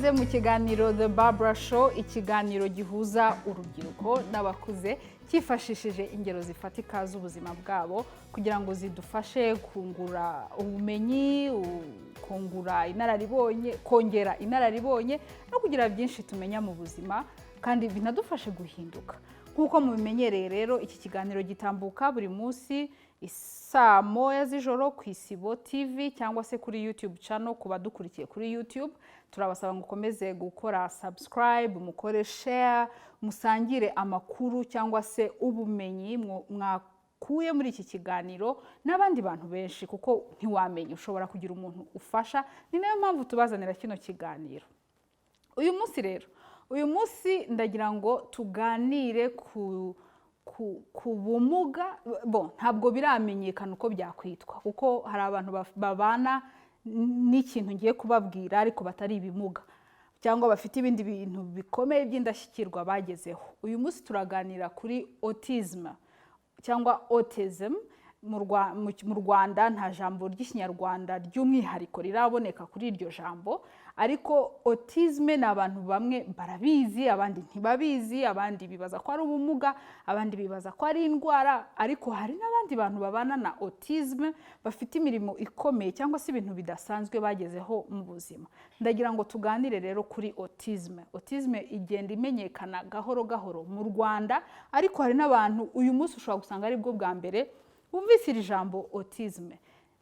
ikaze mu kiganiro The Barbara Show, ikiganiro gihuza urubyiruko n'abakuze cyifashishije ingero zifatika z'ubuzima bwabo kugira ngo zidufashe kungura ubumenyi, kongera inararibonye no kugira byinshi tumenya mu buzima kandi binadufashe guhinduka. Nk'uko mubimenyereye rero, iki kiganiro gitambuka buri munsi saa moya z'ijoro ku Isibo TV cyangwa se kuri YouTube channel. Kuba dukurikiye kuri YouTube, turabasaba ngo ukomeze gukora subscribe, mukore share, musangire amakuru cyangwa se ubumenyi mwakuye muri iki kiganiro n'abandi bantu benshi, kuko ntiwamenye ushobora kugira umuntu ufasha. Ni nayo mpamvu tubazanira kino kiganiro. Uyu munsi ndagira ngo tuganire ku bumuga. Ntabwo biramenyekana uko byakwitwa, kuko hari abantu babana n'ikintu ngiye kubabwira ariko batari ibimuga cyangwa bafite ibindi bintu bikomeye by'indashyikirwa bagezeho. Uyu munsi turaganira kuri autism cyangwa autism. Mu Rwanda nta jambo ry'ikinyarwanda ry'umwihariko riraboneka kuri iryo jambo, ariko autism ni abantu bamwe barabizi, abandi ntibabizi, abandi bibaza ko ari ubumuga, abandi bibaza ko ari indwara, ariko hari n'abandi bantu babana na autism bafite imirimo ikomeye cyangwa se ibintu bidasanzwe bagezeho mu buzima. Ndagira ngo tuganire rero kuri autism. Autism igenda imenyekana gahoro gahoro mu Rwanda, ariko hari n'abantu uyu munsi ushobora gusanga ari bwo bwa mbere bumvise iri jambo autism.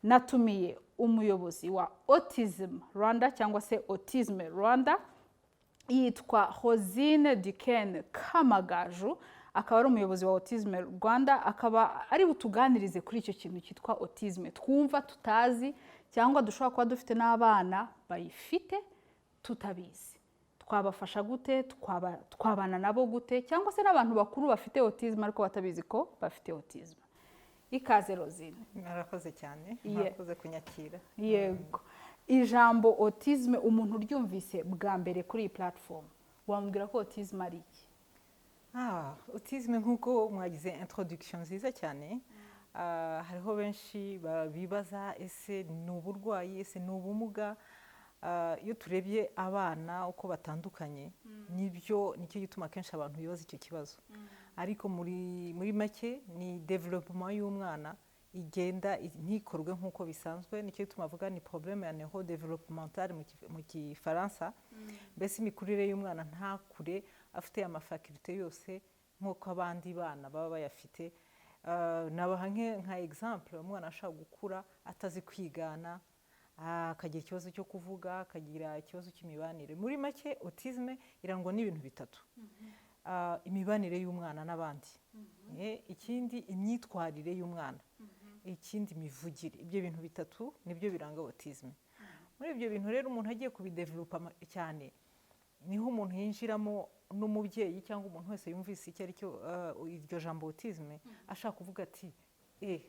Natumiye umuyobozi wa Autism Rwanda cyangwa se Autism Rwanda, yitwa Rosine Duquesne Kamagaju, akaba ari umuyobozi wa Autism Rwanda, akaba ari butuganirize kuri icyo kintu cyitwa autism twumva tutazi, cyangwa dushobora kuba dufite n'abana bayifite tutabizi. Twabafasha gute? Twabana nabo gute? Cyangwa se n'abantu bakuru bafite autism ariko batabizi ko bafite autism. Ikaze Rosine. Murakoze cyane, murakoze kunyakira. Yego. Ijambo autism umuntu uryumvise bwa mbere kuri iyi platform, wambwira ko autism ari iki? Autism nk'uko mwagize introduction nziza cyane, hariho benshi bibaza ese ni uburwayi, ese ni ubumuga. Iyo turebye abana uko batandukanye, nicyo gituma kenshi abantu bibaza icyo kibazo. Ariko muri make ni development y'umwana igenda ntikorwe nk'uko bisanzwe. Nicyo gituma avuga ni problème ya neurodeveloppementale mu Gifaransa. Mbese imikurire y'umwana ntakure afite amafaculté yose nk'uko abandi bana baba bayafite. Nabaha nka exemple, umwana ashaka gukura atazi kwigana, akagira ikibazo cyo kuvuga, akagira ikibazo cy'imibanire. Muri make autism irangwa n'ibintu bitatu: imibanire y'umwana n'abandi, ikindi imyitwarire y'umwana, ikindi imivugire. Ibyo bintu bitatu nibyo biranga autism. Muri ibyo bintu rero umuntu agiye kubidevelopa cyane, niho umuntu yinjiramo n'umubyeyi cyangwa umuntu wese yumvise icyo ari cyo iryo jambo autism, ashaka kuvuga ati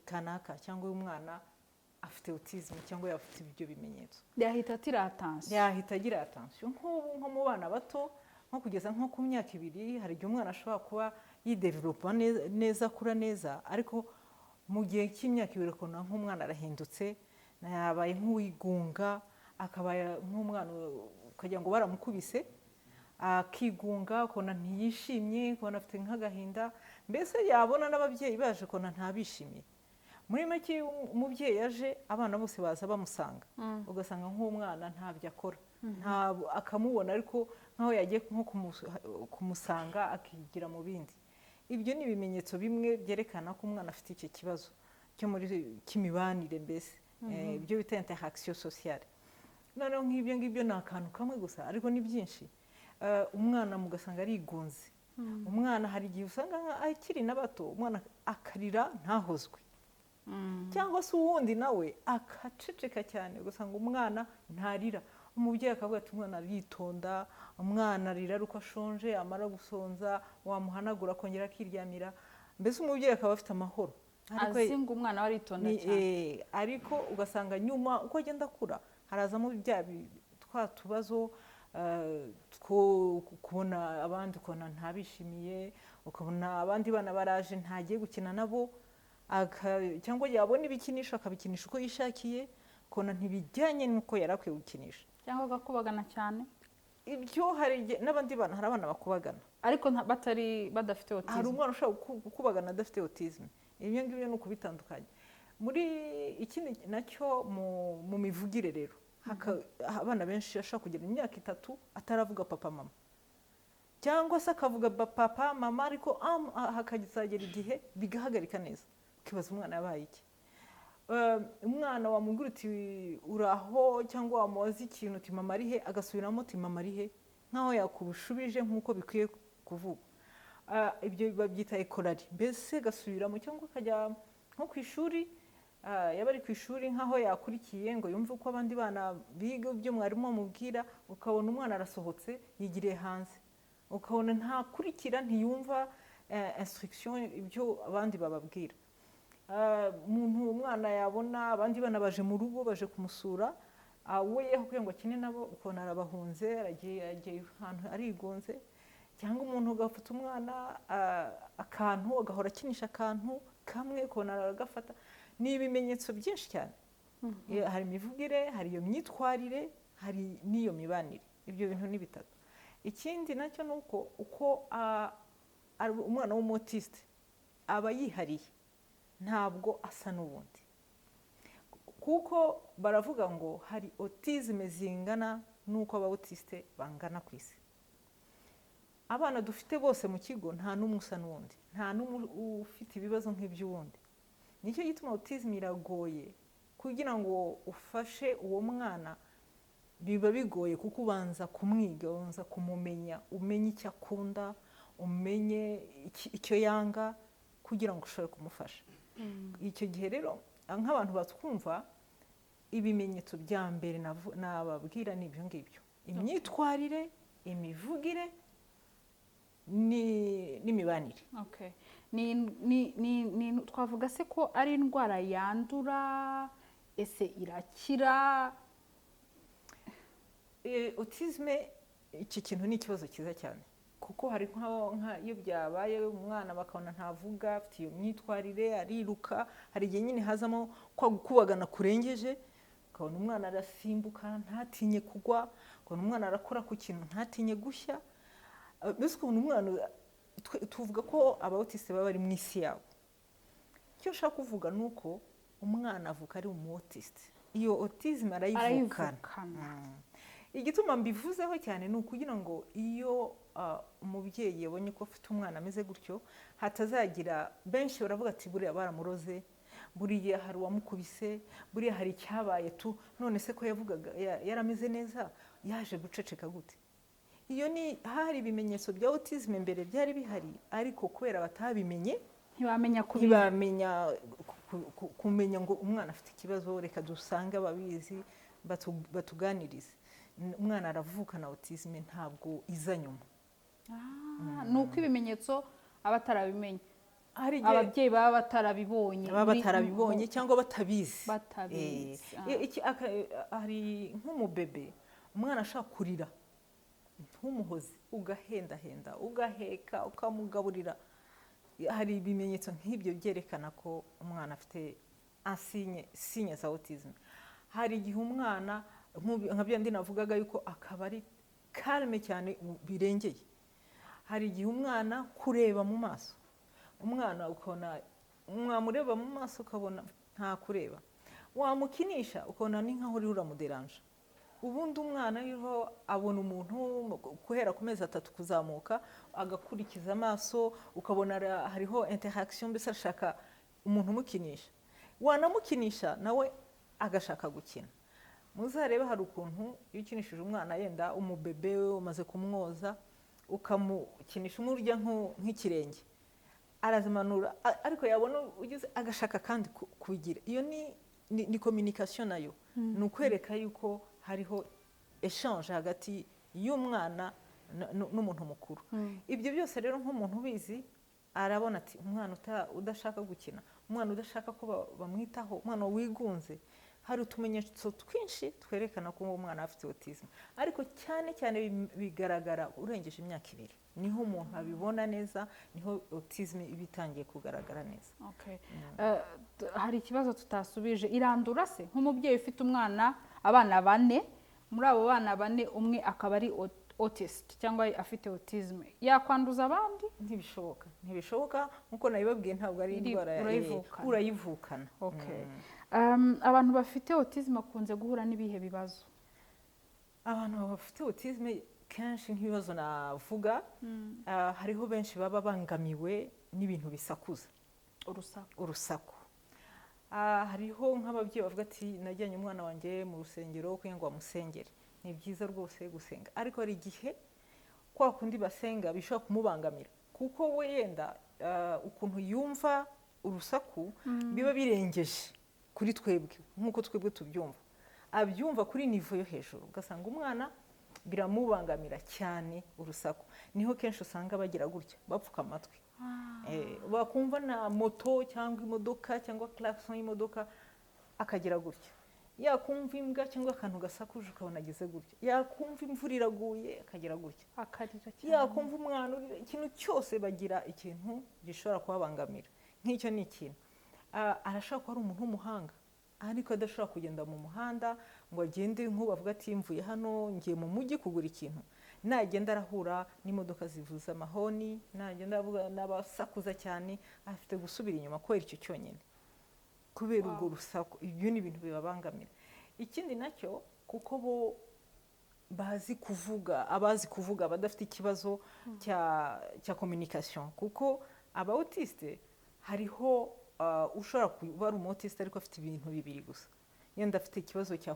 kanaka cyangwa uyu mwana afite autism cyangwa yafite ibyo bimenyetso, yahita agira attention. Nko mu bana bato, nko kugeza nko ku myaka 2, hari igihe umwana ashobora kuba yidevelopa neza, akura neza, ariko mu gihe cy'imyaka 2 ukabona nk'umwana arahindutse, yabaye nk'uwigunga, akaba nk'umwana ukagira ngo baramukubise, akigunga, ukabona ntiyishimye, ukabona afite nk'agahinda, mbese yabona n'ababyeyi baje ukabona ntabishimye. Muri make umubyeyi yaje, abana bose baza bamusanga, ugasanga nk'umwana ntabyo akora, akamubona ariko nkaho yagiye nko kumusanga akigira mu bindi. Ibyo ni ibimenyetso bimwe byerekana ko umwana afite icyo kibazo cyo muri cy'imibanire, mbese ibyo bita interaction sociale. Noneho nk'ibyo ngibyo ni akantu kamwe gusa, ariko ni byinshi. Umwana mugasanga arigunze, umwana hari igihe usanga akiri n'abato umwana akarira ntahozwe, cyangwa se uwundi nawe akaceceka cyane, ugasanga umwana ntarira. Umubyeyi akavuga ati umwana aritonda, umwana arira uko ashonje, amara gusonza wamuhanagura akongera akiryamira, mbese umubyeyi akaba afite amahoro, azi ngo umwana we aritonda cyane. Ariko ugasanga nyuma uko agenda akura harazamo twa tubazo, kubona abandi ukabona ntabishimiye, ukabona abandi bana baraje ntagiye gukina nabo, cyangwa yabona ibikinisho akabikinisha uko yishakiye, ukabona ntibijyanye n'uko yari akwiye gukinisha. Cyangwa agakubagana cyane. ibyo n'abandi bana, hari abana bakubagana ariko badafite hari autism. umwana ushobora gukubagana adafite autism. Ibyo ngibyo ni ukubitandukanye. Muri ikindi nacyo mu mivugire rero, abana benshi bashobora kugira imyaka 3 ataravuga papa mama, cyangwa se akavuga papa mama ariko hakazagera igihe bigahagarika neza, ukibaza umwana yabaye iki. Umwana wamubwira uti uraho, cyangwa wamubaza ikintu uti mama ari he, agasubiramo uti mama ari he, nkaho yakubushubije nk'uko bikwiye kuvuga. Ibyo babyita ekorari, mbese gasubiramo, cyangwa akajya nko ku ishuri, yaba ari ku ishuri nkaho yakurikiye ngo yumve uko abandi bana biga ibyo mwarimu amubwira, ukabona umwana arasohotse yigiriye hanze, ukabona ntakurikira, ntiyumva instruction ibyo abandi bababwira. Umwana yabona abandi bana baje mu rugo, baje kumusura, we kugira ngo akine nabo, ukabona arabahunze, agiye ahantu arigunze. Cyangwa umuntu ugafata umwana akantu agahora akinisha akantu kamwe, ukabona aragafata. Ni ibimenyetso byinshi cyane. Hari imivugire, hari iyo myitwarire, hari n'iyo mibanire. Ibyo bintu ni bitatu. Ikindi nacyo ni uko umwana w'umutiste aba yihariye, ntabwo asa n'ubundi, kuko baravuga ngo hari autisme zingana n'uko abautiste bangana ku isi. Abana dufite bose mu kigo nta n'umwe usa n'undi, nta n'umwe ufite ibibazo nk'iby'uwundi. Nicyo gituma autisme iragoye kugira ngo ufashe uwo mwana, biba bigoye kuko ubanza kumwiga, ubanza kumumenya, umenye icyo akunda, umenye icyo yanga, kugira ngo ushobore kumufasha. Icyo gihe rero nk'abantu batwumva, ibimenyetso bya mbere nababwira ni ibyo ngibyo: imyitwarire, imivugire n'imibanire. Twavuga se ko ari indwara yandura, ese irakira? Autisme, iki kintu ni ikibazo cyiza cyane, kuko hari iyo byabaye umwana bakabona ntavuga, afite iyo myitwarire, ariruka, hari igihe nyine hazamo kwa gukubagana kurengeje, ukabona umwana arasimbuka ntatinye kugwa, ukabona umwana arakora ku kintu ntatinye gushya. Mbese ukabona umwana, tuvuga ko abautiste baba bari mu isi yabo. Icyo ushaka kuvuga ni uko umwana avuka ari umuautiste, iyo autisme arayivukana. Igituma mbivuzeho cyane ni ukugira ngo iyo umubyeyi yabonye ko afite umwana ameze gutyo, hatazagira benshi baravuga ati buriya baramuroze, buriya hari uwamukubise, buriya hari icyabaye tu, none se ko yavugaga yarameze neza yaje guceceka gute? Iyo ni hari ibimenyetso bya autisme mbere byari bihari, ariko kubera batabimenye, ntibamenya kumenya ngo umwana afite ikibazo, reka dusange ababizi batuganirize. Umwana aravuka na autisme, ntabwo iza nyuma. Ni uko ibimenyetso aba atarabimenye, ababyeyi baba batarabibonye cyangwa batabizi. Hari nk'umubebe, umwana ashaka kurira, ntumuhoze, ugahendahenda, ugaheka, ukamugaburira. Hari ibimenyetso nk'ibyo byerekana ko umwana afite sinye za autisme. Hari igihe umwana nka byandi navugaga yuko akaba ari calme cyane birengeye. Hari igihe umwana kureba mu maso, umwana ukabona mwamureba mu maso ukabona nta kureba, wamukinisha ukabona ni nkaho uri uramuderanje. Ubundi umwana ariho abona umuntu guhera ku mezi 3 kuzamuka, agakurikiza amaso, ukabona hariho interaction, mbese ashaka umuntu umukinisha. Wanamukinisha nawe agashaka gukina. Muzarebe hari ukuntu iyo ukinishije umwana, yenda umubebe we umaze kumwoza, ukamukinisha umurya nk'ikirenge, arazimanura, ariko yabona ugize agashaka kandi kubigira. Iyo ni communication nayo, ni ukwereka yuko hariho échange hagati y'umwana n'umuntu mukuru. Ibyo byose rero nk'umuntu ubizi arabona ati umwana udashaka gukina, umwana udashaka ko bamwitaho, umwana wigunze. Hari utumenyetso twinshi twerekana ko uwo mwana afite autisme, ariko cyane cyane bigaragara urengeje imyaka 2, niho umuntu abibona neza, niho autisme ibitangiye kugaragara neza. Hari ikibazo tutasubije, irandura se? Nk'umubyeyi ufite abana 4, muri abo bana 4 umwe akaba ari otist cyangwa afite autisme yakwanduza abandi? ntibishoboka nk'uko nabibabwiye, ntabwo ari indwara urayivukana. Abantu bafite autisme bakunze guhura n'ibihe bibazo? Abantu bafite autisme kenshi nk'ibibazo navuga, hariho benshi baba bangamiwe n'ibintu bisakuza, urusaku. Hariho nk'ababyeyi bavuga ati najyanye umwana wanjye mu rusengero kugira ngo bamusengere. Ni byiza rwose gusenga, ariko hari igihe kwa kundi basenga bishobora kumubangamira, kuko we yenda ukuntu yumva urusaku biba birengeje kuri twebwe nk'uko twebwe tubyumva, abyumva kuri nivo yo hejuru, ugasanga umwana biramubangamira cyane urusaku. Niho kenshi usanga bagira gutya bapfuka amatwi, bakumva na moto cyangwa imodoka cyangwa klaxon y'imodoka akagira gutya, yakumva imbwa cyangwa akantu gasakuje ukabona ageze gutya, yakumva imvura iraguye akagira gutya, akarira cyane, yakumva umwana urira, ikintu cyose bagira ikintu gishobora kubabangamira. Nk'icyo ni ikintu arashobora kuba ari umuntu w'umuhanga, ariko adashobora kugenda mu muhanda ngo agende nk'ubu avuga ati mvuye hano ngiye mu mujyi kugura ikintu, nagenda arahura n'imodoka zivuza amahoni, nagenda avuga n'abasakuza cyane, afite gusubira inyuma kubera icyo cyonyine, kubera urwo rusaku. Ibyo ni ibintu bibabangamira. Ikindi nacyo kuko bo bazi kuvuga, abazi kuvuga badafite ikibazo cya communication, kuko aba autiste hariho ushobora kuba ari umutiste ariko afite ibintu bibiri gusa, yenda afite ikibazo cya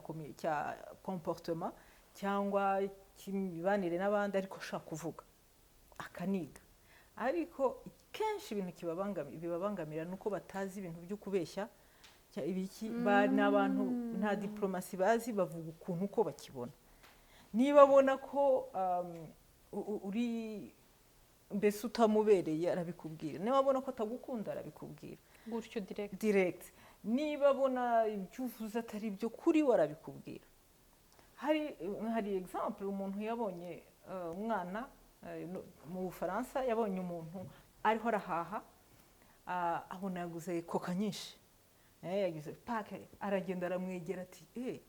comportement cyangwa cy'imibanire n'abandi, ariko ashaka kuvuga akaniga. Ariko kenshi ibintu bibabangamira nuko batazi ibintu byo kubeshya, ni abantu nta diplomasi bazi, bavuga ukuntu uko bakibona. Niba abona ko uri mbese utamubereye arabikubwira, niba abona ko atagukunda arabikubwira gutyo direct, niba abona ibyo uvuze atari byo kuri we arabikubwira. Hari example, umuntu yabonye umwana mu Bufaransa, yabonye umuntu ariho arahaha, abona yaguze koka nyinshi, yagize pake, aragenda aramwegera ati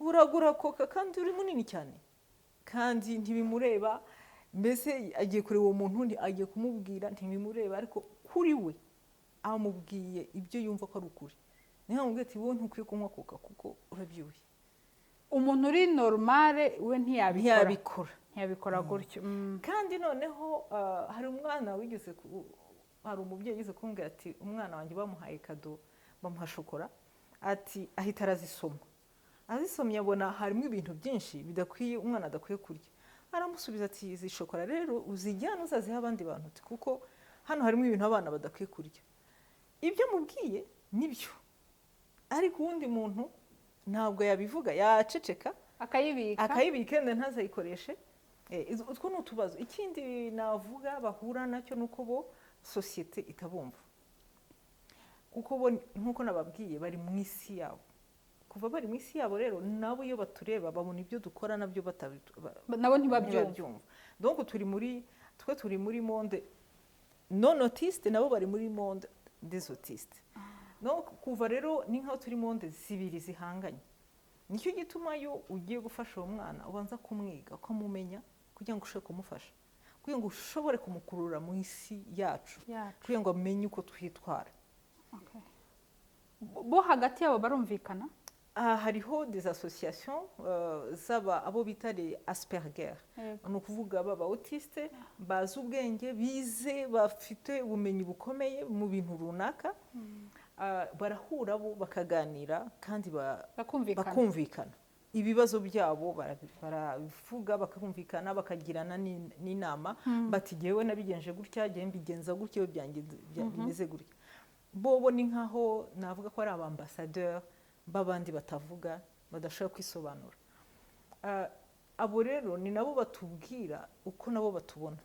uragura koka kandi uri munini cyane, kandi ntibimureba. Mbese agiye kureba uwo muntu, agiye kumubwira ntibimureba, ariko kuri we amubwiye ibyo yumva ko ari ukuri. Niyo amubwiye ati wowe ntukwiye kunywa koka kuko urabyibushye. Umuntu uri normale we ntiyabikora gutyo. Kandi noneho hari umwana hari umubyeyi wigeze kumbwira ati umwana wanjye bamuhaye kado, bamuha shokora, ati ahita arazisoma, azisomye abona harimo ibintu byinshi bidakwiye, umwana adakwiye kurya. Aramusubiza ati izi shokora rero uzijyana uzaziha abandi bantu, kuko hano harimo ibintu abana badakwiye kurya. Ibyo mubwiye nibyo, ariko uwundi muntu ntabwo yabivuga, yaceceka akayibika wenda ntazayikoreshe. Utwo ni utubazo. Ikindi navuga bahura nacyo ni uko bo sosiyete itabumva, kuko bo nk'uko nababwiye bari mu isi yabo. Kuva bari mu isi yabo rero, nabo iyo batureba babona ibyo dukora nabyo nabo ntibabyumva. Donc turi muri monde non autiste, nabo bari muri monde des autistes. Donc kuva rero ni nkaho turi monde zibiri zihanganye. Nicyo gituma iyo ugiye gufasha uwo mwana ubanza kumwiga, ukamumenya kugira ngo ushobore kumufasha, kugira ngo ushobore kumukurura mu isi yacu, kugira ngo amenye uko twitwara. Bo hagati yabo barumvikana? Hariho des associations zaba abo bita les Asperger, ni ukuvuga baba autiste bazi ubwenge, bize, bafite ubumenyi bukomeye mu bintu runaka, barahura bo bakaganira kandi bakumvikana ibibazo byabo, baravuga bakumvikana, bakagirana n'inama, bati jyewe nabigenje gutya, jyewe mbigenza gutya, bimeze gutya. Bobo ni nkaho navuga ko ari abambassadeur babandi batavuga, badashobora kwisobanura. Abo rero ni nabo batubwira uko nabo batubona,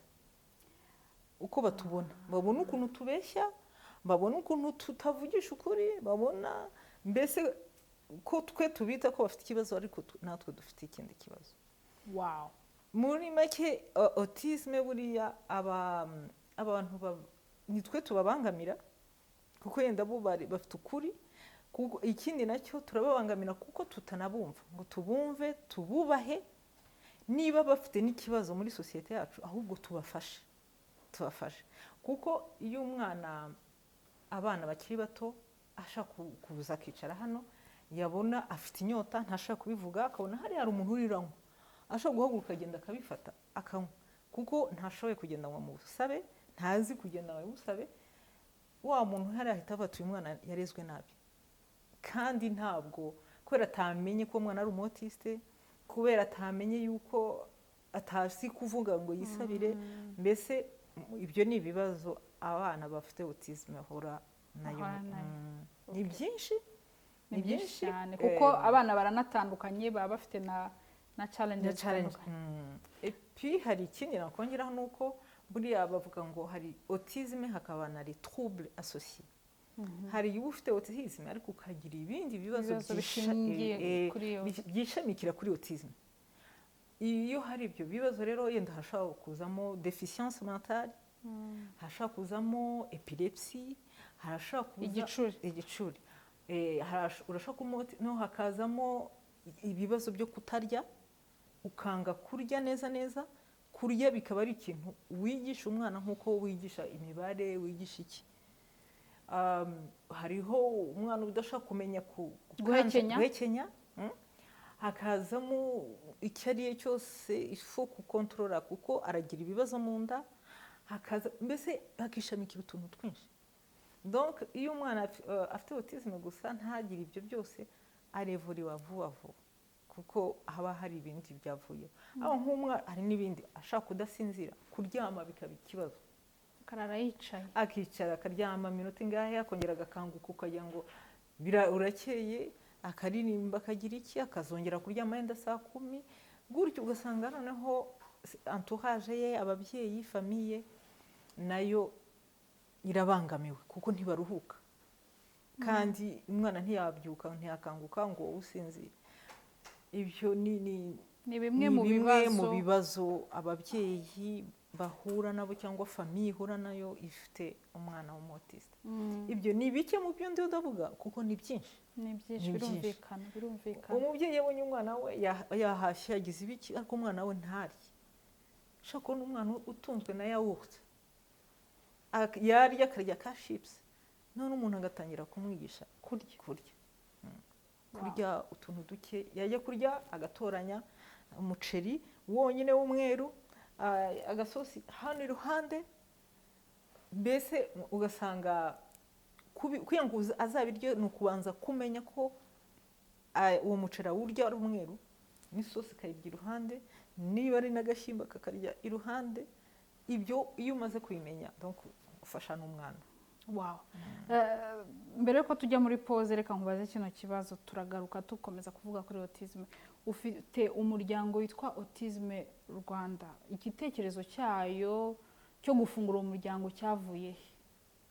babona ukuntu tubeshya, babona ukuntu tutavugisha ukuri, babona mbese ko twe tubita ko bafite ikibazo, ariko natwe dufite ikindi kibazo. Muri make autisme buriya abantu ni twe tubabangamira, kuko yenda bo bafite ukuri. Ikindi nacyo turababangamira kuko tutanabumva ngo tubumve, tububahe, niba bafite n'ikibazo muri sosiyete yacu ahubwo tubafashe kuko iyo abana bakiri bato ashaka kuza akicara hano yabona afite inyota ntashaka kubivuga akabona hari umuntu uriranywa ashaka guhaguruka akagenda akabifata akanywa kuko ntashoboye kugenda ngo amusabe ntazi kugenda ngo amusabe wa muntu hari ahita avuga uyu mwana yarezwe nabi kandi ntabwo kubera atamenye ko umwana ari umutiste kubera atamenye yuko atazi kuvuga ngo yisabire mbese ibyo ni ibibazo abana bafite autisme bahura nayo ni byinshi ni byinshi cyane kuko abana baranatandukanye baba bafite na challenge zitandukanye epi hari ikindi nakongeraho nuko buriya bavuga ngo hari autisme hakaba na les troubles associés hari iyo ufite autisme ariko ukagira ibindi bibazo byishamikira kuri autisme iyo hari ibyo bibazo rero yenda hashobora kuzamo deficience mentale hashobora kuzamo epilepsy harashobora kuza igicuri urashobora hakazamo ibibazo byo kutarya ukanga kurya neza kurya bikaba ari ikintu wigisha umwana nk'uko wigisha imibare wigisha iki hariho umwana udashaka kumenya guhekenya hakazamo icyo ariye cyose ifu kukontorora kuko aragira ibibazo mu nda mbese hakishamikira utuntu twinshi donc iyo umwana afite autisme gusa ntagire ibyo byose arevuriwa vuba kuko haba hari ibindi byavuyeho aho nk'umwana hari n'ibindi ashaka kudasinzira kuryama bikaba ikibazo akarara yicaye akicara akaryama minota ingahe akongera agakanguka ukagira ngo urakeye akaririmba akagira iki akazongera kuryama yenda saa 10 gutyo ugasanga noneho entourage ye ababyeyi famiye nayo irabangamiwe kuko ntibaruhuka kandi umwana ntiyabyuka ntiyakanguka ngo usinzire ibyo ni bimwe mu bibazo ababyeyi bahura nabo cyangwa famiye ihura nayo ifite umwana w'umutiste ibyo ni bike mu byo ndavuga kuko ni byinshi birumvikana umubyeyi yabonye umwana we yahashye yagize ibiki ariko umwana we ntarye ushobora kubona umwana utunzwe na yawurute yarya akarya ka chips none umuntu agatangira kumwigisha kurya utuntu duke yajya kurya agatoranya umuceri wonyine w'umweru agasosi hano iruhande mbese ugasanga kugira ngo azabirye ni ukubanza kumenya ko uwo muceri awurya ari umweru n'isosi ikayirya iruhande niba ari n'agashyimbo kakarya iruhande ibyo iyo umaze kubimenya ufasha n'umwana mbere yuko tujya muri pause reka nkubaze kino kibazo turagaruka dukomeza kuvuga kuri autisme ufite umuryango witwa Autisme Rwanda igitekerezo cyayo cyo gufungura umuryango cyavuye he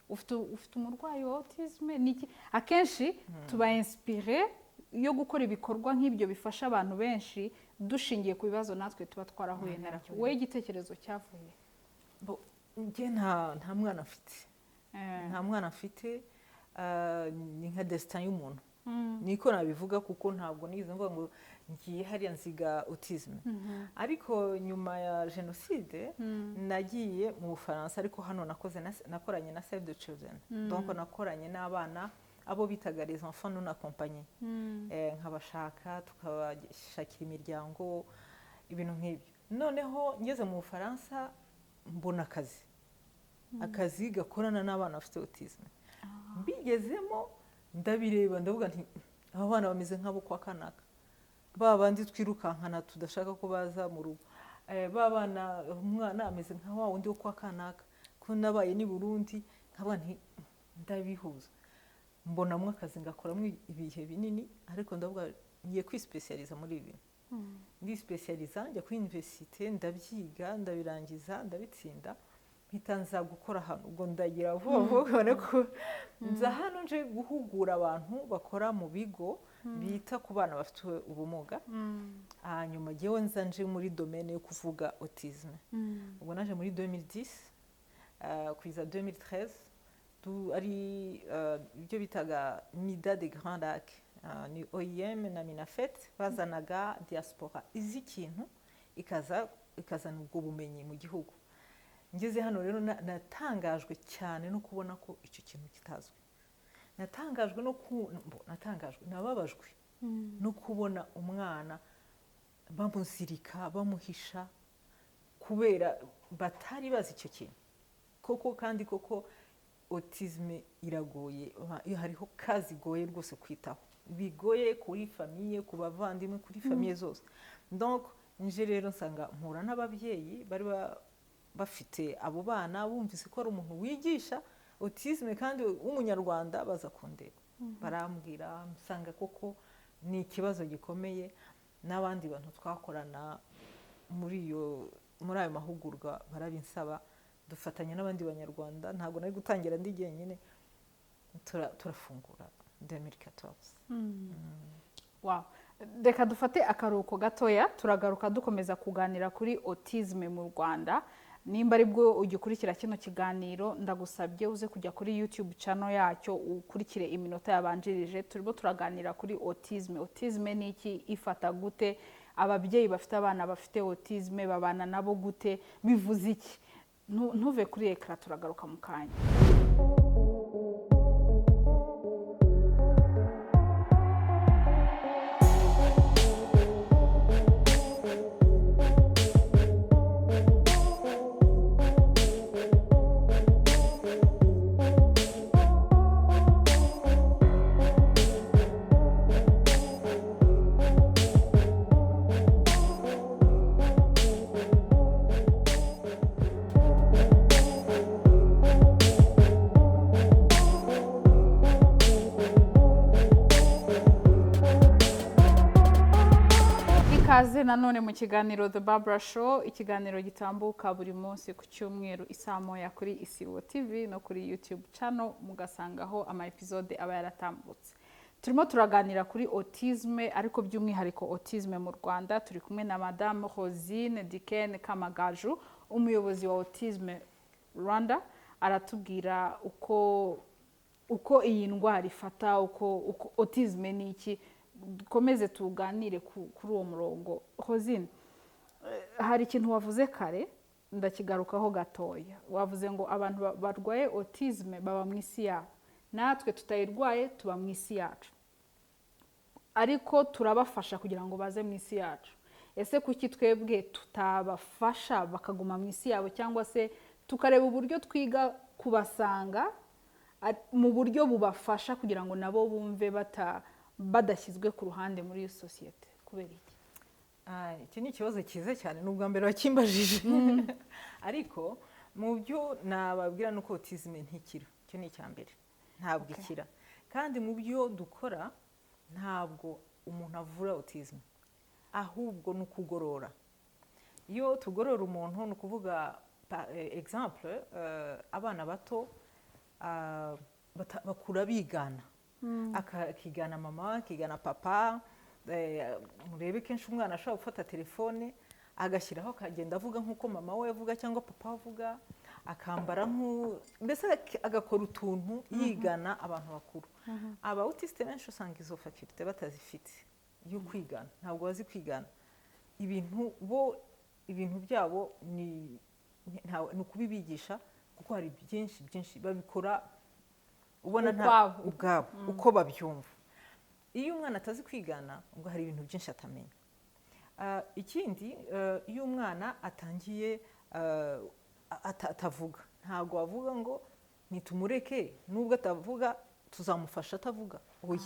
ufite umurwayi wa autisme niki akenshi tuba inspiré yo gukora ibikorwa nk'ibyo bifasha abantu benshi dushingiye ku bibazo natwe tuba twarahuye nabyo wowe igitekerezo cyavuye njye nta mwana afite ni nka destin y'umuntu niko nabivuga kuko ntabwo nize mvuga ngo ngiye hariya nziga autisme ariko nyuma ya jenoside nagiye mu Bufaransa ariko hano nakoranye na Save the Children donc nakoranye n'abana abo bitaga les enfants non accompagnés nkabashaka tukabashakira imiryango ibintu nk'ibyo noneho ngeze mu Bufaransa mbona akazi gakorana n'abana bafite autisme mbigezemo ndabireba ndavuga nti aba bana bameze nk'abo kwa kanaka ba bandi twirukankana tudashaka ko baza mu rugo ba bana umwana ameze nka wa wundi wo kwa kanaka ko nabaye ni Burundi nkaba nti ndabihuza mbonamwe akazi ngakoramo ibihe binini ariko ndavuga ngiye kwispecializa muri ibi ndispecializa njya kuri université ndabyiga ndabirangiza ndabitsinda mpita nza gukora hano ubwo ndagira vuba ko nza hano nje guhugura abantu bakora mu bigo bita ku bana bafite ubumuga hanyuma ngewe nza nje muri domaine yo kuvuga autisme ubwo naje muri 2010 kugeza 2013 ari ibyo bitaga Mida des Grands Lacs ni OIM na Minafet bazanaga diaspora izi kintu ikazana ubwo bumenyi mu gihugu. Ngeze hano rero natangajwe cyane no kubona ko icyo kintu kitazwi. Nababajwe no kubona umwana bamuzirika bamuhisha kubera batari bazi icyo kintu. Koko autisme iragoye, hariho kazi igoye rwose kwitaho, bigoye kuri famiye, ku bavandimwe, kuri famiye zose. Donc nje rero nsanga mpura n'ababyeyi bari bafite abo bana, bumvise ko ari umuntu wigisha autisme kandi w'umunyarwanda, baza kundeba barambwira, nsanga koko ni ikibazo gikomeye. N'abandi bantu twakorana muri ayo mahugurwa barabinsaba, dufatanya n'abandi banyarwanda, ntabwo nari gutangira ndi jyenyine, turafungura 2014. Wow. Reka dufate akaruhuko gatoya, turagaruka dukomeza kuganira kuri autisme mu Rwanda. Nimba ari bwo ugikurikira kino kiganiro, ndagusabye uze kujya kuri YouTube channel yacyo ukurikire iminota yabanjirije. Turimo turaganira kuri autisme. Autisme ni iki, ifata gute, ababyeyi bafite abana bafite autisme babana nabo gute, bivuze iki? Ntuve kuri ekara, turagaruka mu kanya. Ikaze nanone mu kiganiro The Barbara Show, ikiganiro gitambuka buri munsi ku cyumweru isaa moya kuri Isibo TV no kuri YouTube channel, mugasangaho ama episode aba yaratambutse. Turimo turaganira kuri autisme, ariko by'umwihariko autisme mu Rwanda. Turi kumwe na Madame Rosine Dickene Kamagaju, umuyobozi wa Autisme Rwanda. Aratubwira uko iyi ndwara ifata, uko autisme ni iki. Dukomeze tuganire kuri uwo murongo. Rosine, hari ikintu wavuze kare, ndakigarukaho gatoya. Wavuze ngo abantu barwaye autisme baba mu isi yabo, natwe tutayirwaye tuba mu isi yacu, ariko turabafasha kugira ngo baze mu isi yacu. Ese kuki twebwe tutabafasha bakaguma mu isi yabo, cyangwa se tukareba uburyo twiga kubasanga mu buryo bubafasha kugira ngo nabo bumve badashyizwe ku ruhande muri iyo sosiyete? Kubera iki? Iki ni ikibazo cyiza cyane, n'ubwa mbere wakimbajije. Ariko mu byo nababwira nuko autisme ntikira. Icyo ni icya mbere, ntabwo ikira. Kandi mu byo dukora ntabwo umuntu avura autisme, ahubwo ni ukugorora. Iyo tugorora umuntu, ni ukuvuga exemple, abana bato bakura bigana, akigana mama, akigana papa. Murebe kenshi umwana ashobora gufata telefone agashyiraho, akagenda avuga nk'uko mama we avuga cyangwa papa avuga, akambara mbese agakora utuntu yigana abantu bakuru. Aba autiste benshi usanga izo faculté batazifite yo kwigana, ntabwo bazi kwigana ibintu. Ibintu byabo ni ukubibigisha, kuko hari byinshi babikora ubona ubwabo uko babyumva. Iyo umwana atazi kwigana, ubwo hari ibintu byinshi atamenya. Ikindi, iyo umwana atangiye atavuga, ntabwo wavuga ngo nitumureke, nubwo atavuga tuzamufasha atavuga. Oya,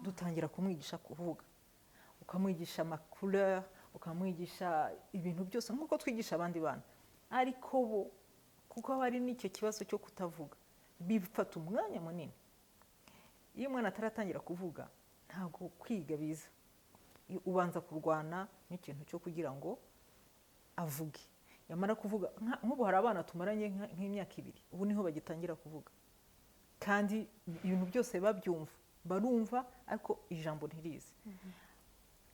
dutangira kumwigisha kuvuga, ukamwigisha amacouleur, ukamwigisha ibintu byose nk'uko twigisha abandi bana. Ariko bo, kuko hari n'icyo kibazo cyo kutavuga, bifata umwanya munini. Iyo umwana ataratangira kuvuga, ntabwo kwiga biza. Ubanza kurwana n'ikintu cyo kugira ngo avuge. Yamara kuvuga, nk'ubu hari abana tumaranye nk'imyaka 2, ubu niho bagitangira kuvuga. Kandi ibintu byose babyumva, barumva, ariko ijambo ntirize.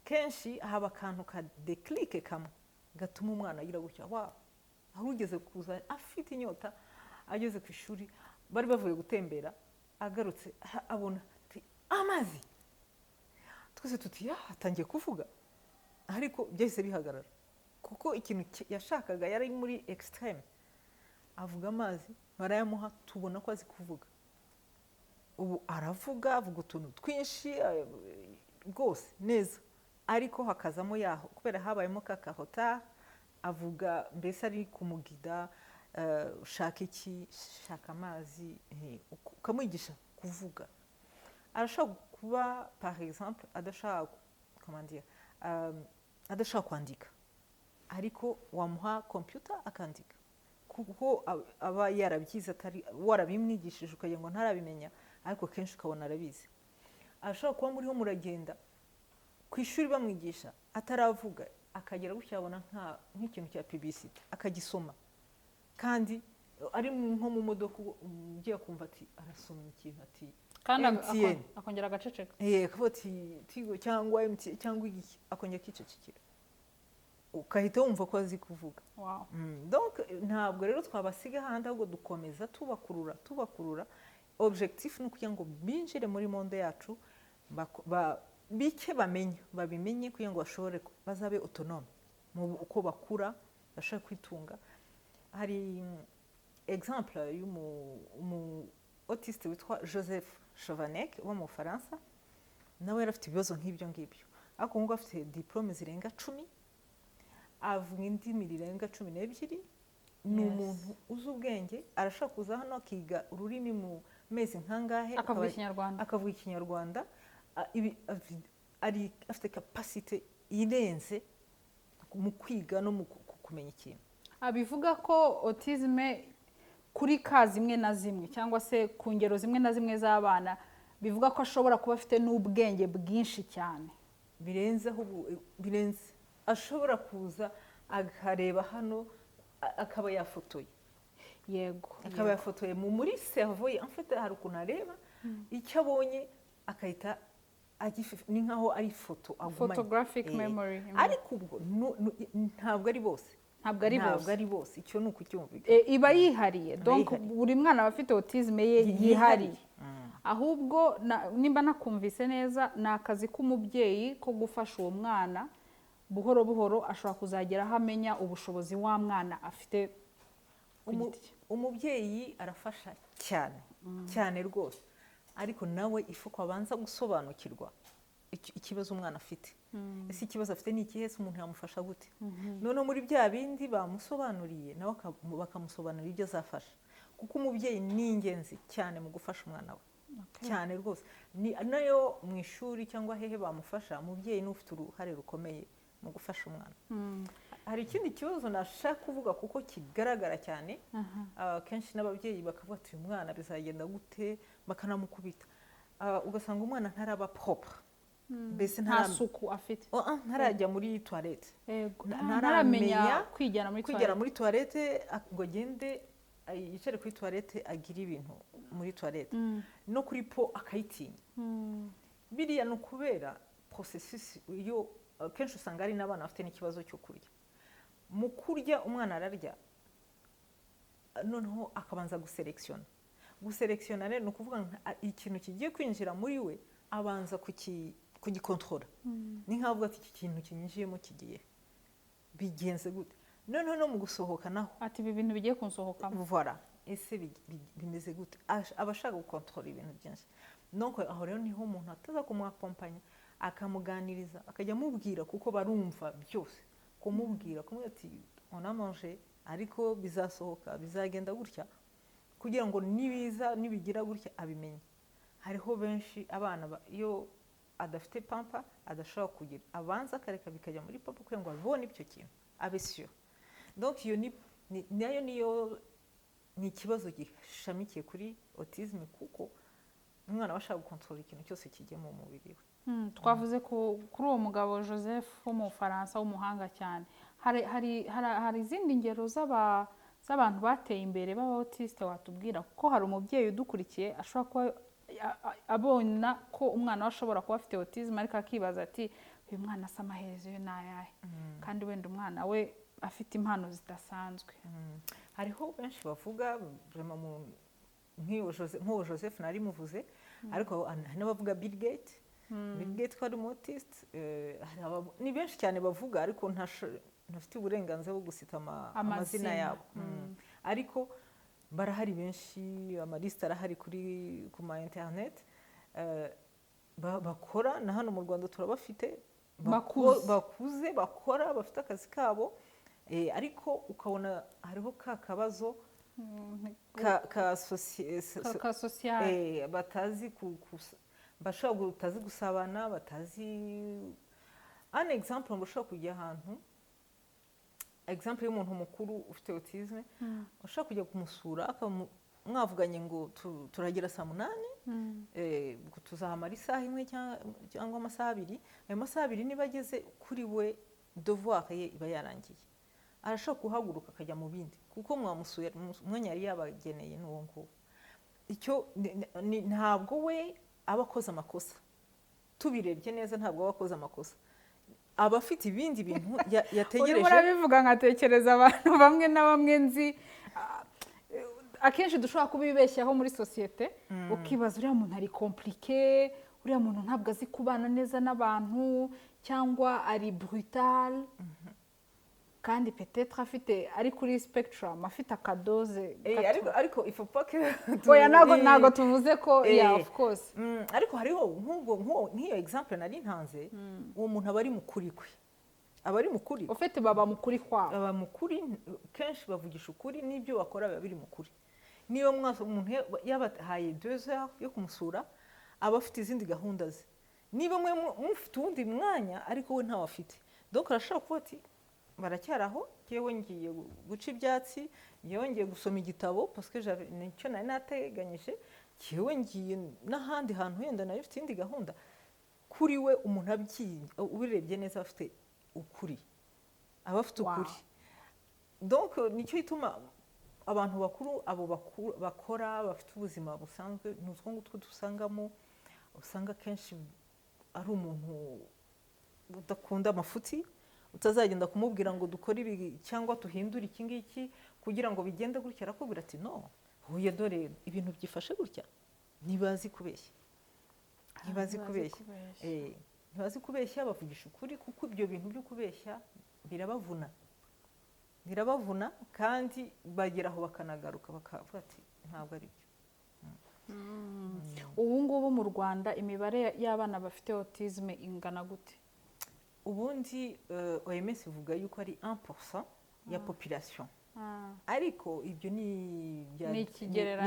Kenshi haba akantu ka déclic kamwe gatuma umwana agira gutya, aho ugeze kuza afite inyota, ageze ku ishuri, bari bavuye gutembera, agarutse abona amazi. Twese tuti atangiye kuvuga, ariko byahise bihagarara. kuko ikintu yashakaga yari muri extreme, avuga amazi barayamuha tubona ko azi kuvuga, ubu aravuga avuga utuntu twinshi rwose neza, ariko hakazamo yaho kubera habayemo kakahota, avuga mbese ari kumugida, ushaka iki, shaka amazi, ukamwigisha kuvuga. Arashobora kuba par exemple adashaka comment dire, adashaka kwandika, ariko wamuha computer akandika kuko aba yarabyize, atari warabimwigishije ukagira ngo ntarabimenya, ariko kenshi ukabona arabizi. Arashobora kuba muriho muragenda ku ishuri bamwigisha ataravuga, akagera gutya abona nk'ikintu cya publicity akagisoma, kandi ari nko mu modoka ugiye kumva ati arasoma ikintu ati kandi MTN, akongera agaceceka, akavuga ati Tigo cyangwa MTN cyangwa iki, akongera akicecekera, ukahita wumva ko azi kuvuga. wow. Donc ntabwo rero twabasiga ahandi, ahubwo dukomeza tubakurura. Objectif ni ukugira ngo binjire muri monde yacu, bike babimenye kugira ngo bashobore bazabe autonome uko bakura, bashobora kwitunga. Hari exemple y'umu autiste witwa Joseph Chovanec wo mu Faransa, nawe yari afite ibibazo nk'ibyo ngibyo, ariko ngo afite diplome zirenga 10, avuga indimi zirenga 12, ni umuntu uzi ubwenge, arashaka kuza hano akiga ururimi mu mezi nkangahe, akavuga ikinyarwanda, afite capacité irenze mu kwiga no mu kumenya ikintu. Abivuga ko autisme kuri ka zimwe na zimwe cyangwa se ku ngero zimwe na zimwe z'abana, bivuga ko ashobora kuba afite n'ubwenge bwinshi cyane birenze, ashobora kuza akareba hano akaba yafotoye, yego, akaba yafotoye muri cerveau ye. En fait hari ukuntu areba icyo abonye akahita ni nkaho ari foto agumanye, photographic memory, ariko ubwo ntabwo ari bose, ntabwo ari bose, icyo ni ukucyumvika, iba yihariye. Donc buri mwana aba afite autisme ye yihariye, ahubwo nimba nakumvise neza, ni akazi k'umubyeyi ko gufasha uwo mwana buhoro buhoro, ashobora kuzagera aho amenya ubushobozi wa mwana afite. Umubyeyi arafasha cyane cyane rwose, ariko nawe ifuko abanza gusobanukirwa ikibazo umwana afite. Ese ikibazo afite ni ikihe, se umuntu yamufasha gute? Noneho muri bya bindi bamusobanuriye nawe bakamusobanurira ibyo azafasha, kuko umubyeyi ni ingenzi cyane mu gufasha umwana we, cyane rwose. Nayo mu ishuri cyangwa hehe bamufasha, umubyeyi ni ufite uruhare rukomeye mu gufasha umwana. Hari ikindi kibazo nashaka kuvuga kuko kigaragara cyane, kenshi n'ababyeyi bakavuga ati uyu mwana bizagenda gute, bakanamukubita, ugasanga umwana ntaraba propre, mbese nta suku afite, ntarajya muri toilette, ntaramenya kwigera muri toilette, ngo agende yicare kuri toilette agire ibintu muri toilette, no kuri po akayitinya. Biriya ni ukubera processus iyo kenshi usanga ari n'abana bafite n'ikibazo cyo kurya. Mu kurya umwana ararya, noneho akabanza guselekisiona rero ni ukuvuga ikintu kigiye kwinjira muri we abanza kugikontorora, ni nk'avuga ati iki kintu kinyinjiyemo kigiye bigenze gute, noneho no mu gusohoka naho ati ibi bintu bigiye kunsohokamo, voilà, ese bimeze gute, aba ashaka gukontorora ibintu byinshi. Donc aho rero niho umuntu ataza kumuakompanya, akamuganiriza, akajya amubwira, kuko barumva byose, kumubwira ati on a mangé, ariko bizasohoka, bizagenda gutya, kugira ngo nibigira gutya abimenye. Hariho benshi abana iyo adafite pampa adashobora kugira, abanza akareka bikajya muri pampa kugira ngo abone ibyo kintu abe sûr. Donc iyo niyo ni ikibazo gishamikiye kuri autisme, kuko umwana aba ashaka gukontorora ikintu cyose kigiye mu mubiri we. Twavuze kuri uwo mugabo Joseph wo mu Faransa w'umuhanga cyane. Hari izindi ngero z'abantu bateye imbere b'aba autiste watubwira, kuko hari umubyeyi udukurikiye ashobora kuba abona ko umwana we ashobora kuba afite autisme, ariko akibaza ati uyu mwana asa amaherezo ye ni ayahe, kandi wenda umwana we afite impano zidasanzwe. Hariho benshi bavuga nk'uwo Joseph nari muvuze, ariko hari n'abavuga Bill Gates ko ari autiste, ni benshi cyane bavuga, ariko ntafite uburenganzira bwo gusita amazina yabo. Ariko barahari benshi, amalisite arahari ku ma interineti bakora, na hano mu Rwanda turabafite bakuze bakora, bafite akazi kabo, ariko ukabona hariho ka kabazo ka sosiyete, batazi batazi gusabana, batazi an example ngo ushobora kujya ahantu, example y'umuntu mukuru ufite autisme, ushobora kujya kumusura mwavuganye ngo turagira saa 8, tuzahamara isaha imwe cyangwa amasaha 2, ayo masaha 2 niba ageze kuri we devoir ye iba yarangiye, arashobora guhaguruka akajya mu bindi kuko mwamusuye umwanya yari yabageneye n'uwo nguwo. Icyo ntabwo we aba akoze amakosa, tubirebye neza ntabwo aba akoze amakosa, aba afite ibindi bintu yategereje. Urimo urabivuga nkatekereza abantu bamwe na bamwe nzi, akenshi dushobora kubibeshyaho muri sosiyete, ukibaza uriya muntu ari compliqué, uriya muntu ntabwo azi kubana neza n'abantu, cyangwa ari brutal, kandi peut-être afite ari kuri spectrum, afite akadoze ariko il faut pas que oya ntago tuvuze ko of course, ariko hariho nk'iyo example nari ntanze, uwo muntu aba ari mukuri kwe, aba ari mukuri ufite baba mukuri kwabo, baba mukuri kenshi bavugisha ukuri, n'ibyo bakora biba biri mukuri. Niyo umuntu yabahaye 2 heures yo kumusura, aba afite izindi gahunda ze, niba mufite uwundi mwanya ariko we ntawe afite, donc arashobora kuba ati baracyaraho, yewe ngiye guca ibyatsi, yewe ngiye gusoma igitabo parce que nicyo nari nateganyije, yewe ngiye n'ahandi hantu yenda nayo ufite indi gahunda. Kuri we umuntu abyiye, ubirebye neza afite ukuri, aba afite ukuri. Donc nicyo ituma abantu bakuru abo bakora bafite ubuzima busanzwe, n'utwo ngutwo dusangamo, usanga kenshi ari umuntu udakunda amafuti, utazagenda kumubwira ngo dukore ibi cyangwa tuhindure iki ngiki kugira ngo bigende gutya, arakubwira ati no, huye dore ibintu byifashe gutya. Ntibazi kubeshya, ntibazi kubeshya, bavugisha ukuri, kuko ibyo bintu byo kubeshya birabavuna kandi bageraho bakanagaruka bakavuga ati ntabwo ari byo. Ubu ngubu mu Rwanda imibare y'abana bafite autisme ingana gute? Ubundi OMS ivuga yuko ari 1% ya population, ariko ibyo ni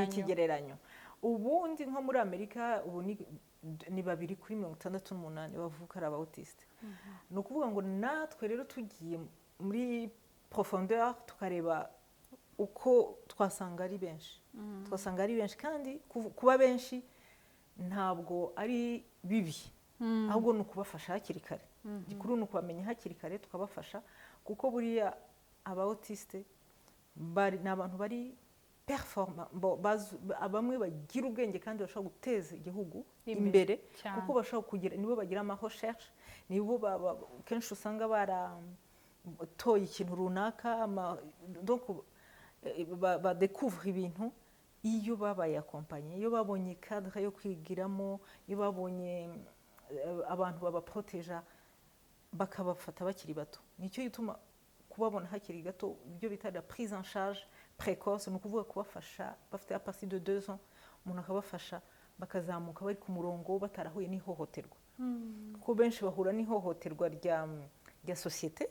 ikigereranyo. Ubundi nko muri Amerika ubu ni 2 kuri 68 bavuka ari abautiste. Ni ukuvuga ngo natwe rero tugiye muri profondeur tukareba uko twasanga ari benshi, kandi kuba benshi ntabwo ari bibi, ahubwo ni ukubafasha hakiri kare. Gikuru ni ukubamenya hakiri kare tukabafasha, kuko buriya abautiste ni abantu bari performa, bamwe bagira ubwenge kandi bashobora guteza igihugu imbere, kuko bashobora kugira, nibo bagira ama recherche, nibo kenshi usanga baratoye ikintu runaka, donc badécouvre ibintu iyo babaye accompagné, iyo babonye cadre yo kwigiramo, iyo babonye abantu babaproteja bakabafata bakiri bato. Nicyo gituma kubabona hakiri gato, ibyo bita la prise en charge précoce, ni ukuvuga kubafasha bafite à partir de 2 ans, umuntu akabafasha bakazamuka bari ku murongo batarahuye n'ihohoterwa, kuko benshi bahura n'ihohoterwa rya sosiyete.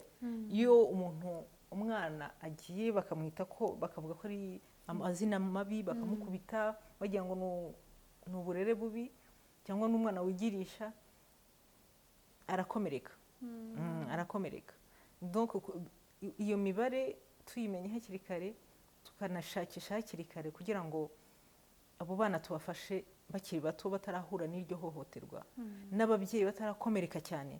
Iyo umwana agiye bakamwita ko, bakavuga ko ari amazina mabi, bakamukubita bagira ngo ni uburere bubi, cyangwa n'umwana wigirisha, arakomereka. Donc iyo mibare tuyimenye hakiri kare, tukanashakisha hakiri kare kugira ngo abo bana tubafashe bakiri bato, batarahura n'iryo hohoterwa, n'ababyeyi batarakomereka cyane,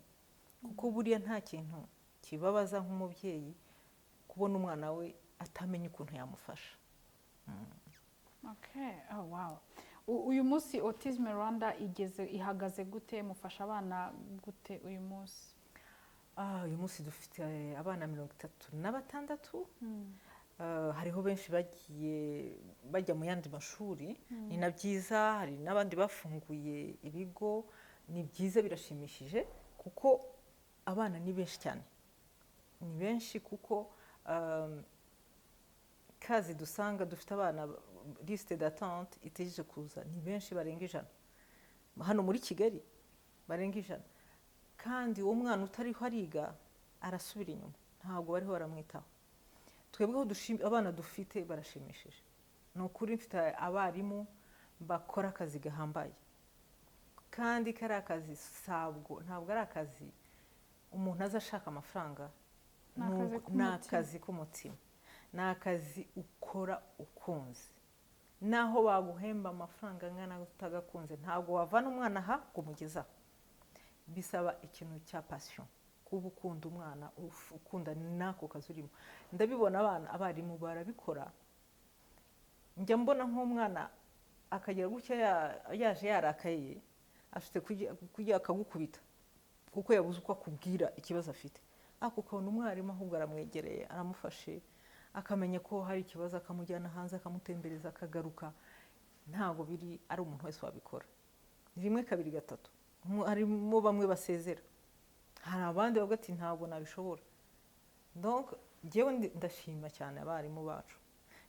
kuko buriya nta kintu kibabaza nk'umubyeyi kubona umwana we atamenya ukuntu yamufasha. Uyu munsi Autisme Rwanda ihagaze gute? Mufasha abana gute uyu munsi? Uyu munsi dufite abana 36. Hariho benshi bagiye bajya mu yandi mashuri, ni na byiza. Hari n'abandi bafunguye ibigo, ni byiza, birashimishije, kuko abana ni benshi cyane. ni benshi kuko kazi dusanga dufite abana lisite d'attente itegereje kuza ni benshi barenga 100 hano muri Kigali barenga 100 kandi uwo mwana utariho ariga arasubira inyuma ntabwo bariho baramwitaho twebweho abana dufite barashimishije ni ukuri mfite abarimu bakora akazi gahambaye kandi kari akazi ntabwo ari akazi umuntu aza ashaka amafaranga ni akazi k'umutima ni akazi ukora ukunze naho baguhemba amafaranga angana utagakunze ntabwo wavana umwana aha ngo umugezaho bisaba ikintu cya passion kuba ukunda umwana ukunda n'ako kazi urimo ndabibona abarimu barabikora njya mbona nk'umwana akagera gutya yaje yarakaye afite kujya akagukubita kuko yabuze uko akubwira ikibazo afite ako ukabona umwarimu ahubwo aramwegereye aramufashe akamenya ko hari ikibazo akamujyana hanze akamutembereza akagaruka ntabwo biri ari umuntu wese wabikora rimwe kabiri gatatu harimo bamwe basezera hari abandi bavuga ati ntabwo nabishobora donc njyewe ndashima cyane abarimu bacu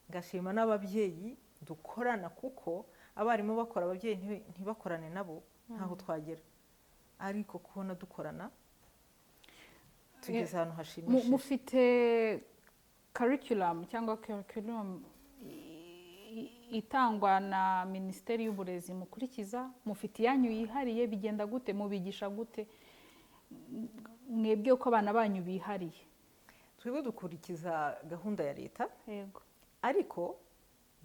ngashima n'ababyeyi dukorana kuko abarimu bakora ababyeyi ntibakorane nabo ntaho twagera ariko kubona dukorana tugeze ahantu hashimishije mufite curriculum cyangwa curriculum itangwa na Minisiteri y'Uburezi mukurikiza mufite iyanyu yihariye bigenda gute mubigisha gute mwebwe uko abana banyu bihariye twebwe dukurikiza gahunda ya leta yego ariko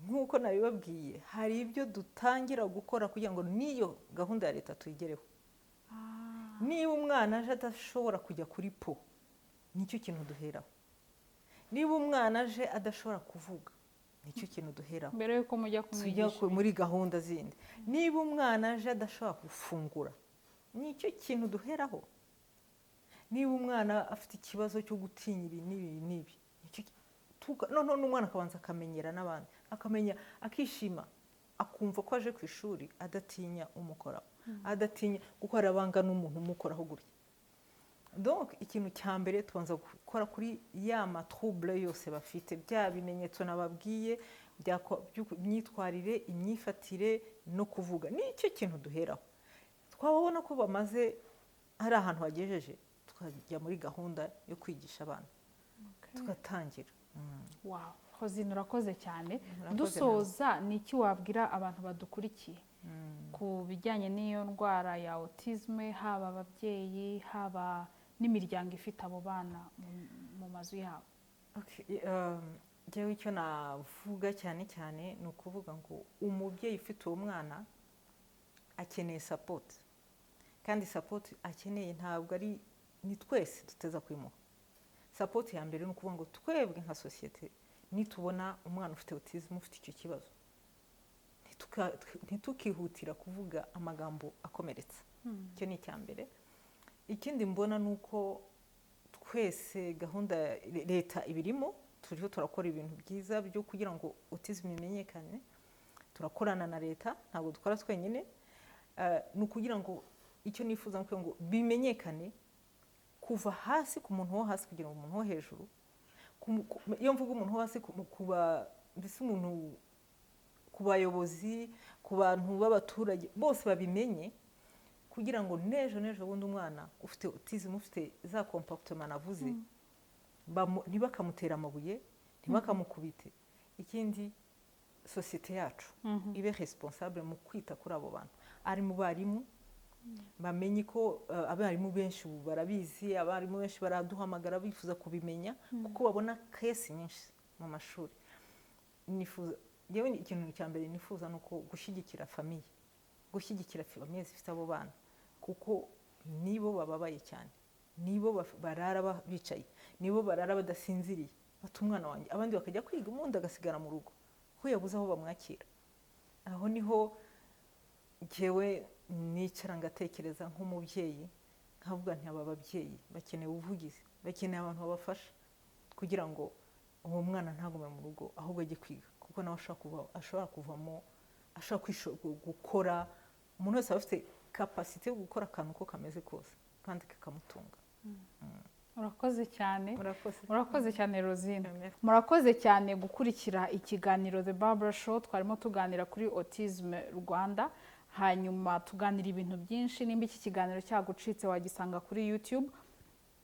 nk'uko nabibabwiye hari ibyo dutangira gukora kugira ngo n'iyo gahunda ya leta tuyigereho niba umwana aje adashobora kujya kuri po nicyo kintu duheraho niba umwana aje adashobora kuvuga nicyo kintu duheraho mbere yuko mujya kumwigisha muri gahunda zindi niba umwana aje adashobora gufungura nicyo kintu duheraho niba umwana afite ikibazo cyo gutinya ibi n'ibi noneho n'umwana akabanza akamenyera n'abandi akamenya akishima akumva ko aje ku ishuri adatinya umukoraho adatinya kuko hari abanga n'umuntu umukoraho gutya donc ikintu cya mbere tubanza gukora kuri ya matrouble yose bafite bya bimenyetso nababwiye imyitwarire imyifatire no kuvuga nicyo kintu duheraho twababona ko bamaze hari ahantu hagejeje tukajya muri gahunda yo kwigisha abana tugatangira wow Rosine urakoze cyane dusoza ni iki wabwira abantu badukurikiye ku bijyanye n'iyo ndwara ya autisme haba ababyeyi haba n'imiryango ifite abo bana mu mazu yabo njyewe icyo navuga cyane cyane ni ukuvuga ngo umubyeyi ufite uwo mwana akeneye support kandi support akeneye ntabwo ari ni twese duteza kwimuha support ya mbere ni ukuvuga ngo twebwe nka sosiyete nitubona umwana ufite autisme ufite icyo kibazo ntitukihutira kuvuga amagambo akomeretsa icyo ni icya mbere ikindi mbona ni uko twese gahunda leta ibirimo turiho turakora ibintu byiza byo kugira ngo autisme imenyekane turakorana na leta ntabwo dukora twenyine ni ukugira ngo icyo nifuza ngo bimenyekane kuva hasi ku muntu wo hasi kugira ngo umuntu wo hejuru iyo mvuga umuntu wo hasi mbese umuntu ku bayobozi ku bantu b'abaturage bose babimenye kugira ngo n'ejo bundi umwana ufite autisme ufite za comportement navuze ntibakamutera amabuye ntibakamukubite ikindi sosiyete yacu ibe responsable mu kwita kuri abo bantu ari mu barimu bamenye ko abarimu benshi ubu barabizi abarimu benshi baraduhamagara bifuza kubimenya kuko babona kesi nyinshi mu mashuri yewe ikintu cya mbere nifuza ni uko gushyigikira famiye zifite abo bana kuko nibo bababaye cyane nibo barara bicaye nibo barara badasinziriye bata umwana wanjye abandi bakajya kwiga umuntu agasigara mu rugo kuko yabuze aho bamwakira aho niho njyewe nicara ngatekereza nk'umubyeyi nkavuga nti aba babyeyi bakeneye ubuvugizi bakeneye abantu babafasha kugira ngo uwo mwana ntagume mu rugo ahubwo ajye kwiga kuko nawe ashobora kuvamo ashobora gukora umuntu wese aba afite kapasite yo gukora akantu uko kameze kose kandi kakamutunga Murakoze cyane. murakoze Murakoze cyane Rosine. Merci. Murakoze cyane gukurikira ikiganiro The Barbara Show. Twarimo tuganira kuri Autism Rwanda, hanyuma tuganira ibintu byinshi. Nimba iki kiganiro cyagucitse wagisanga kuri YouTube.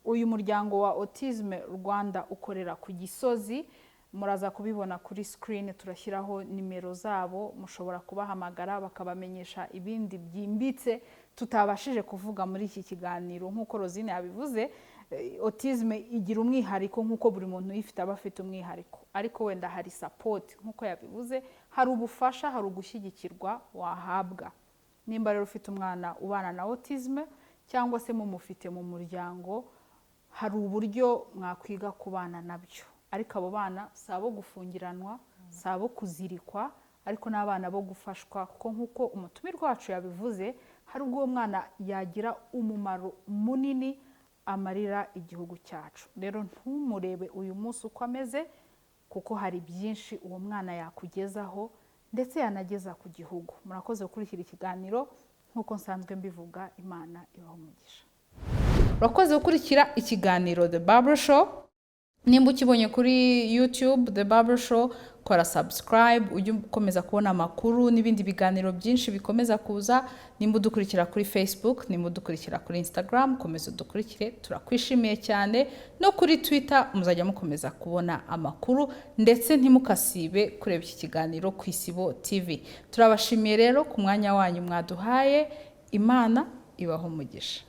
Uyu muryango wa Autism Rwanda ukorera ku Gisozi, muraza kubibona kuri screen, turashyiraho nimero zabo, mushobora kubahamagara bakabamenyesha ibindi byimbitse tutabashije kuvuga muri iki kiganiro. Nk'uko Rosine yabivuze, autism igira umwihariko nk'uko buri muntu uyifite aba afite umwihariko, ariko wenda hari support nk'uko yabivuze, hari ubufasha, hari ugushyigikirwa wahabwa. Nimba rero ufite umwana ubana na autism cyangwa se mumufite mu muryango, hari uburyo mwakwiga kubana nabyo, ariko abo bana si abo gufungiranwa, si abo kuzirikwa, ariko n'abana bo gufashwa, kuko nk'uko umutumirwa wacu yabivuze, hari ubwo uwo mwana yagira umumaro munini amarira igihugu cyacu. Rero ntumurebe uyu munsi uko ameze, kuko hari byinshi uwo mwana yakugezaho ndetse yanageza ku gihugu. Murakoze gukurikira ikiganiro, nk'uko nsanzwe mbivuga, Imana ibahe umugisha. Murakoze gukurikira ikiganiro The Barbara Show. Nimba ukibonye kuri YouTube The Barbara Show, kora subscribe ujye ukomeza kubona amakuru n'ibindi biganiro byinshi bikomeza kuza. Nimba udukurikira kuri Facebook, nimba udukurikira kuri Instagram, komeza udukurikire, turakwishimiye cyane. No kuri Twitter muzajya mukomeza kubona amakuru, ndetse ntimukasibe kureba iki kiganiro ku Isibo TV. Turabashimiye rero ku mwanya wanyu mwaduhaye. Imana ibahe umugisha.